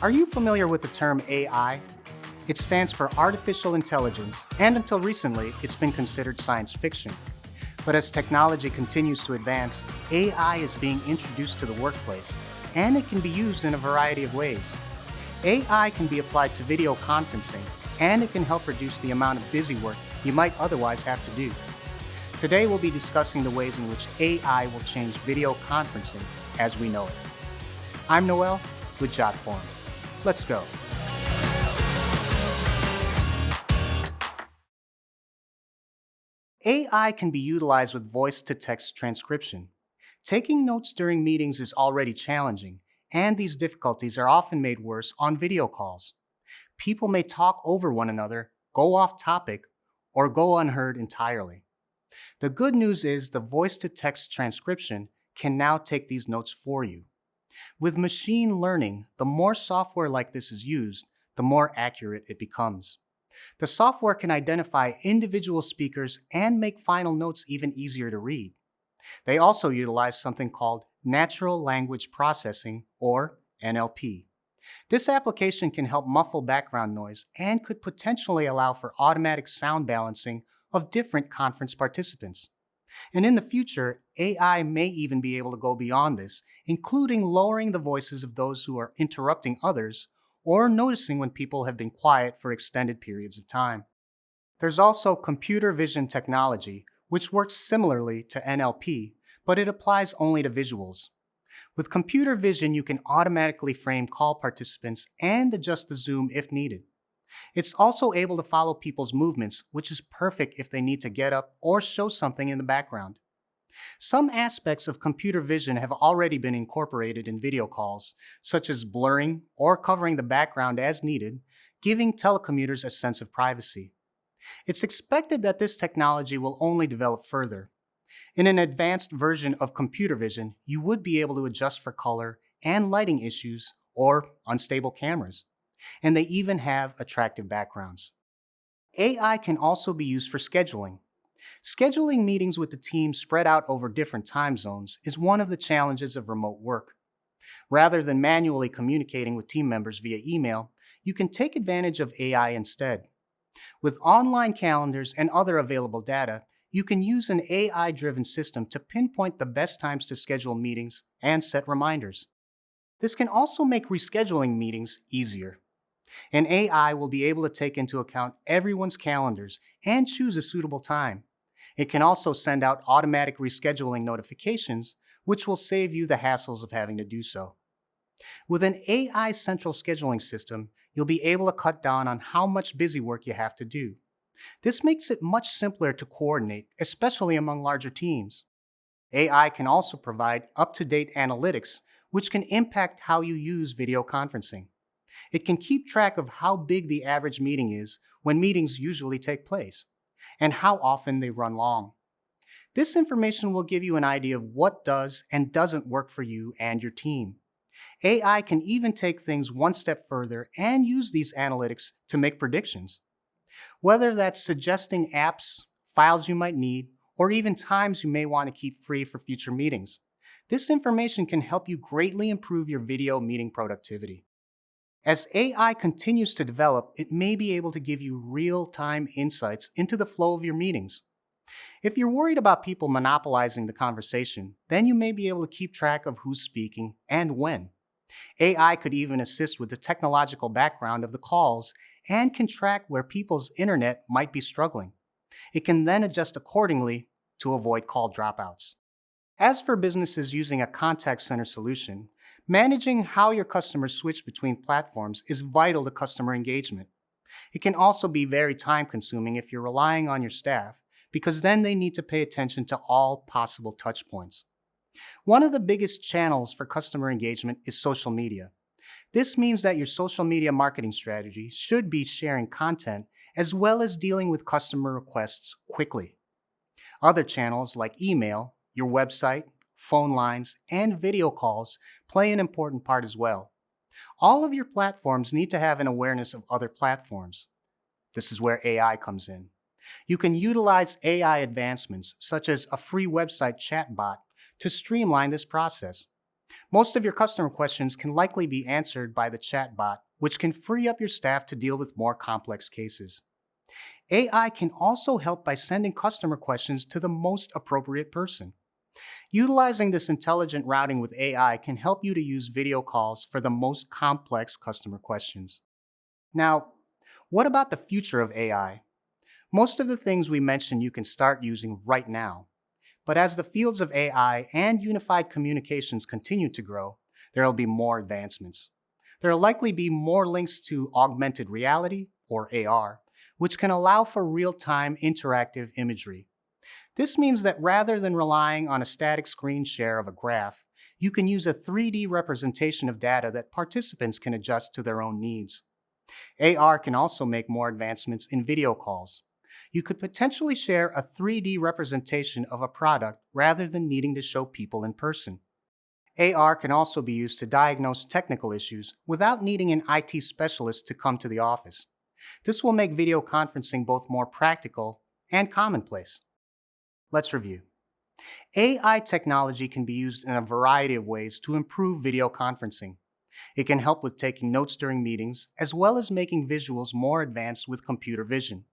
Are you familiar with the term AI? It stands for Artificial Intelligence, and until recently, it's been considered science fiction. But as technology continues to advance, AI is being introduced to the workplace, and it can be used in a variety of ways. AI can be applied to video conferencing, and it can help reduce the amount of busy work you might otherwise have to do. Today, we'll be discussing the ways in which AI will change video conferencing as we know it. I'm Noel with Jotform. Let's go. AI can be utilized with voice-to-text transcription. Taking notes during meetings is already challenging, and these difficulties are often made worse on video calls. People may talk over one another, go off topic, or go unheard entirely. The good news is the voice-to-text transcription can now take these notes for you. With machine learning, the more software like this is used, the more accurate it becomes. The software can identify individual speakers and make final notes even easier to read. They also utilize something called natural language processing, or NLP. This application can help muffle background noise and could potentially allow for automatic sound balancing of different conference participants. And in the future, AI may even be able to go beyond this, including lowering the voices of those who are interrupting others or noticing when people have been quiet for extended periods of time. There's also computer vision technology, which works similarly to NLP, but it applies only to visuals. With computer vision, you can automatically frame call participants and adjust the zoom if needed. It's also able to follow people's movements, which is perfect if they need to get up or show something in the background. Some aspects of computer vision have already been incorporated in video calls, such as blurring or covering the background as needed, giving telecommuters a sense of privacy. It's expected that this technology will only develop further. In an advanced version of computer vision, you would be able to adjust for color and lighting issues or unstable cameras. And they even have attractive backgrounds. AI can also be used for scheduling. Scheduling meetings with the team spread out over different time zones is one of the challenges of remote work. Rather than manually communicating with team members via email, you can take advantage of AI instead. With online calendars and other available data, you can use an AI-driven system to pinpoint the best times to schedule meetings and set reminders. This can also make rescheduling meetings easier. An AI will be able to take into account everyone's calendars and choose a suitable time. It can also send out automatic rescheduling notifications, which will save you the hassles of having to do so. With an AI central scheduling system, you'll be able to cut down on how much busy work you have to do. This makes it much simpler to coordinate, especially among larger teams. AI can also provide up-to-date analytics, which can impact how you use video conferencing. It can keep track of how big the average meeting is when meetings usually take place, and how often they run long. This information will give you an idea of what does and doesn't work for you and your team. AI can even take things one step further and use these analytics to make predictions. Whether that's suggesting apps, files you might need, or even times you may want to keep free for future meetings. This information can help you greatly improve your video meeting productivity. As AI continues to develop, it may be able to give you real-time insights into the flow of your meetings. If you're worried about people monopolizing the conversation, then you may be able to keep track of who's speaking and when. AI could even assist with the technological background of the calls and can track where people's internet might be struggling. It can then adjust accordingly to avoid call dropouts. As for businesses using a contact center solution, managing how your customers switch between platforms is vital to customer engagement. It can also be very time-consuming if you're relying on your staff, because then they need to pay attention to all possible touch points. One of the biggest channels for customer engagement is social media. This means that your social media marketing strategy should be sharing content as well as dealing with customer requests quickly. Other channels like email, your website, phone lines, and video calls play an important part as well. All of your platforms need to have an awareness of other platforms. This is where AI comes in. You can utilize AI advancements, such as a free website chatbot, to streamline this process. Most of your customer questions can likely be answered by the chatbot, which can free up your staff to deal with more complex cases. AI can also help by sending customer questions to the most appropriate person. Utilizing this intelligent routing with AI can help you to use video calls for the most complex customer questions. Now, what about the future of AI? Most of the things we mentioned you can start using right now. But as the fields of AI and unified communications continue to grow, there will be more advancements. There will likely be more links to augmented reality, or AR, which can allow for real-time interactive imagery. This means that rather than relying on a static screen share of a graph, you can use a 3D representation of data that participants can adjust to their own needs. AR can also make more advancements in video calls. You could potentially share a 3D representation of a product rather than needing to show people in person. AR can also be used to diagnose technical issues without needing an IT specialist to come to the office. This will make video conferencing both more practical and commonplace. Let's review. AI technology can be used in a variety of ways to improve video conferencing. It can help with taking notes during meetings, as well as making visuals more advanced with computer vision.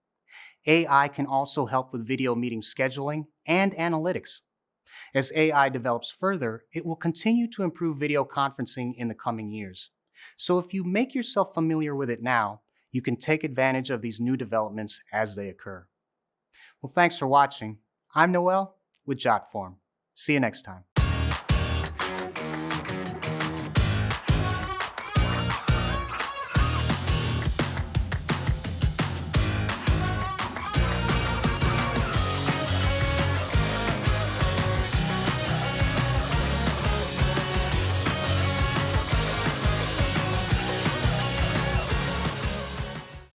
AI can also help with video meeting scheduling and analytics. As AI develops further, it will continue to improve video conferencing in the coming years. So if you make yourself familiar with it now, you can take advantage of these new developments as they occur. Well, thanks for watching. I'm Noel with Jotform. See you next time.